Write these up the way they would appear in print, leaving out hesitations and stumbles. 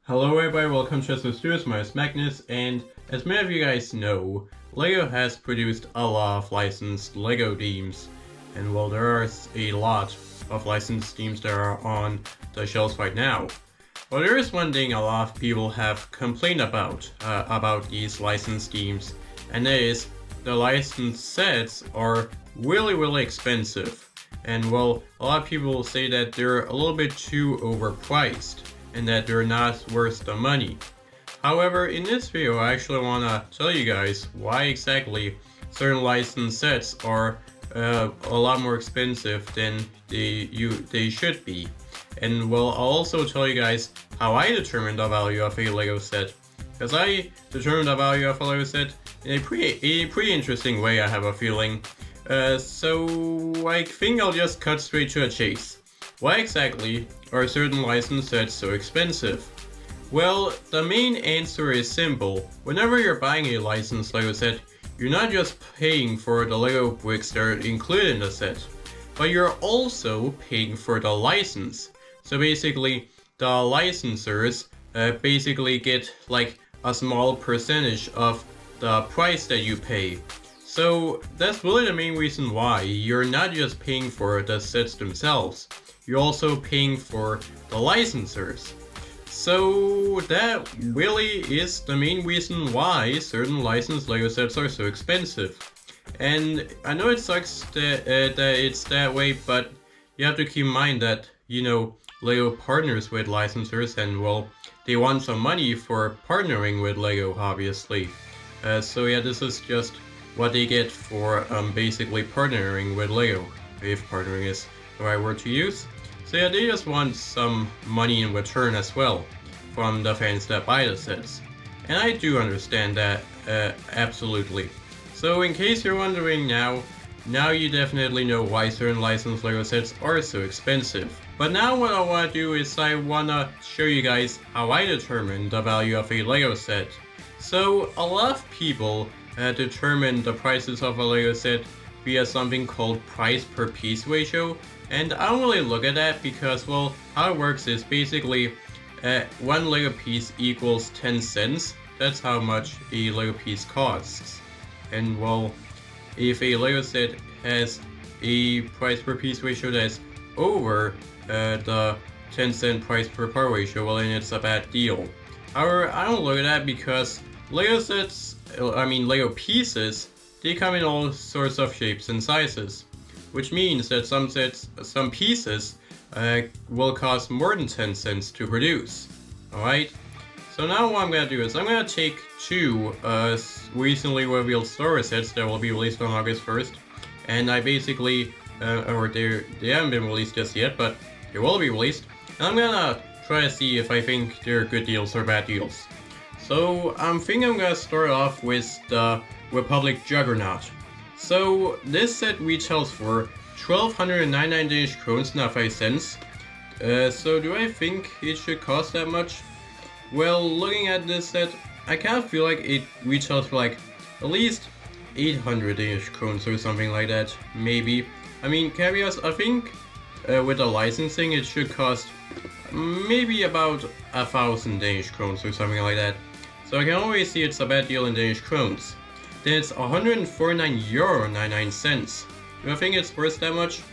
Hello everybody, welcome to Chester Studios, my name is Magnus, and as many of you guys know, LEGO has produced a lot of licensed LEGO themes, and well, there are a lot of licensed themes that are on the shelves right now. Well, there is one thing a lot of people have complained about these licensed themes, and that is the licensed sets are really expensive, and well, a lot of people say that they're a little bit too overpriced and that they're not worth the money. However, in this video I actually want to tell you guys why exactly certain licensed sets are a lot more expensive than they should be. And well, I'll also tell you guys how I determine the value of a LEGO set, because I determine the value of a LEGO set in a pretty interesting way, I have a feeling. So I think I'll just cut straight to the chase. Why exactly are certain licensed sets so expensive? Well, the main answer is simple. Whenever you're buying a licensed LEGO set, you're not just paying for the LEGO bricks that are included in the set, but you're also paying for the license. So basically, the licensors basically get like a small percentage of the price that you pay. So that's really the main reason why you're not just paying for the sets themselves, you're also paying for the licensors. So that really is the main reason why certain licensed LEGO sets are so expensive. And I know it sucks that it's that way, but you have to keep in mind that, you know, LEGO partners with licensors and well, they want some money for partnering with LEGO, obviously. So yeah, this is just what they get for basically partnering with LEGO, if partnering is the right word to use. So yeah, they just want some money in return as well from the fans that buy the sets. And I do understand that, absolutely. So in case you're wondering now you definitely know why certain licensed LEGO sets are so expensive. But now what I want to do is I want to show you guys how I determine the value of a LEGO set. So a lot of people determine the prices of a LEGO set via something called price per piece ratio. And I don't really look at that because, well, how it works is basically one LEGO piece equals 10 cents. That's how much a LEGO piece costs. And well, if a LEGO set has a price per piece ratio that's over the 10-cent price per part ratio, well then it's a bad deal. However, I don't look at that because LEGO pieces, they come in all sorts of shapes and sizes, which means that some pieces will cost more than 10 cents to produce. Alright? So now what I'm going to do is I'm going to take two recently revealed story sets that will be released on August 1st, and I basically, or they haven't been released just yet, but they will be released, and I'm going to try to see if I think they're good deals or bad deals. So I'm thinking I'm going to start off with the Republic Juggernaut. So this set retails for 1,299 Danish krones, not 5 cents. So do I think it should cost that much? Well, looking at this set, I kind of feel like it retails for like at least 800 Danish krones or something like that, maybe. I mean, caveats, I think with the licensing it should cost maybe about 1,000 Danish krones or something like that. So I can always see it's a bad deal in Danish krones. Then it's €149.99. Do I think it's worth that much?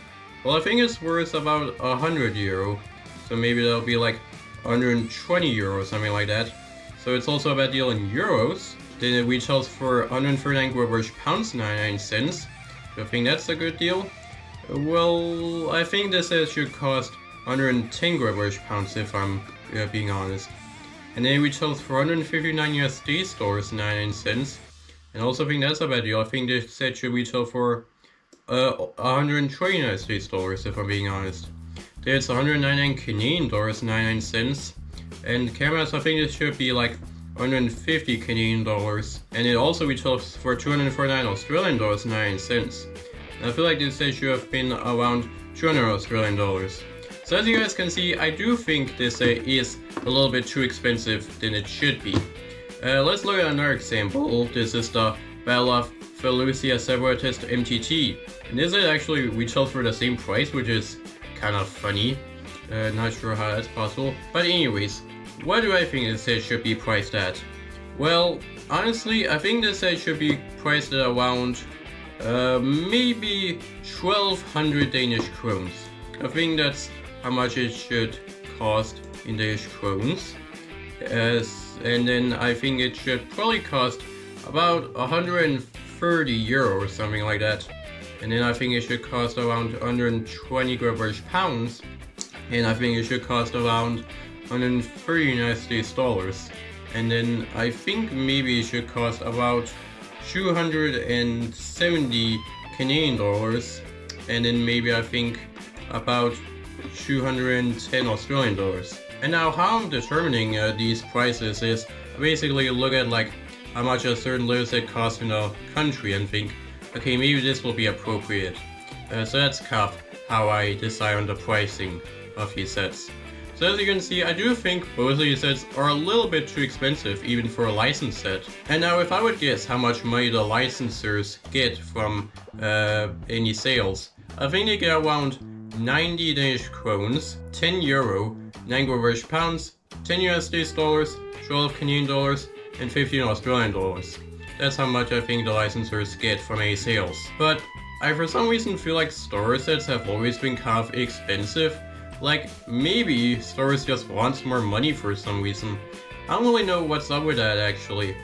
Well, I think it's worth about €100. So maybe that'll be like €120 or something like that. So it's also a bad deal in euros. Then it retails for 139 British pounds 99 cents. Do I think that's a good deal? Well, I think this set should cost 110 British pounds if I'm being honest. And then it retails for 159 USD dollars 99 cents. And also think that's a bad deal. I think this set should retail for 120 USD dollars if I'm being honest. Then it's 199 Canadian dollars 99 cents. And cameras, I think this should be like 150 Canadian dollars. And it also retails for 249 Australian dollars 99 cents. And I feel like this set should have been around 200 Australian dollars. So as you guys can see, I do think this set is a little bit too expensive than it should be. Let's look at another example. This is the Battle of Felucia Separatist MTT. And this set actually retails for the same price, which is kind of funny. Not sure how that's possible. But anyways, what do I think this set should be priced at? Well, honestly, I think this set should be priced at around maybe 1200 Danish krones. I think that's how much it should cost in Danish krones. And then I think it should probably cost about 130 euro or something like that. And then I think it should cost around 120 British pounds. And I think it should cost around 130 United States dollars. And then I think maybe it should cost about 270 Canadian dollars. And then maybe I think about 210 Australian dollars. And now how I'm determining these prices is basically look at like how much a certain Lego set costs in a country and think, okay, maybe this will be appropriate. So that's kind of how I decide on the pricing of these sets. So as you can see, I do think both of these sets are a little bit too expensive even for a licensed set. And now if I would guess how much money the licensors get from any sales, I think they get around 90 Danish krones, 10 euro, 9 British pounds, 10 United States dollars, 12 Canadian dollars, and 15 Australian dollars. That's how much I think the licensors get from any sales. But I for some reason feel like Star Wars sets have always been kind of expensive. Like, maybe Star Wars just wants more money for some reason. I don't really know what's up with that actually.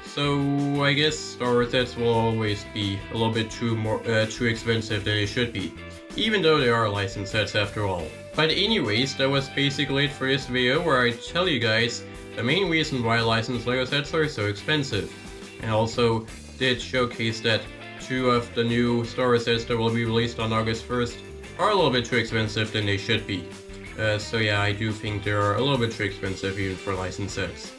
So I guess Star Wars sets will always be a little bit too expensive than they should be, even though they are licensed sets after all. But anyways, that was basically it for this video where I tell you guys the main reason why licensed Lego sets are so expensive. And also did showcase that 2 of the new Star Wars sets that will be released on August 1st are a little bit too expensive than they should be. So yeah, I do think they are a little bit too expensive even for licensed sets.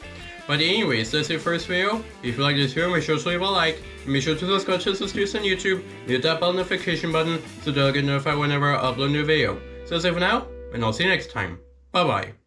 But anyways, that's it for this video. If you like this video, make sure to leave a like, and be sure to subscribe to Studios on YouTube, and hit that bell notification button so that you'll get notified whenever I upload a new video. So that's it for now, and I'll see you next time. Bye bye.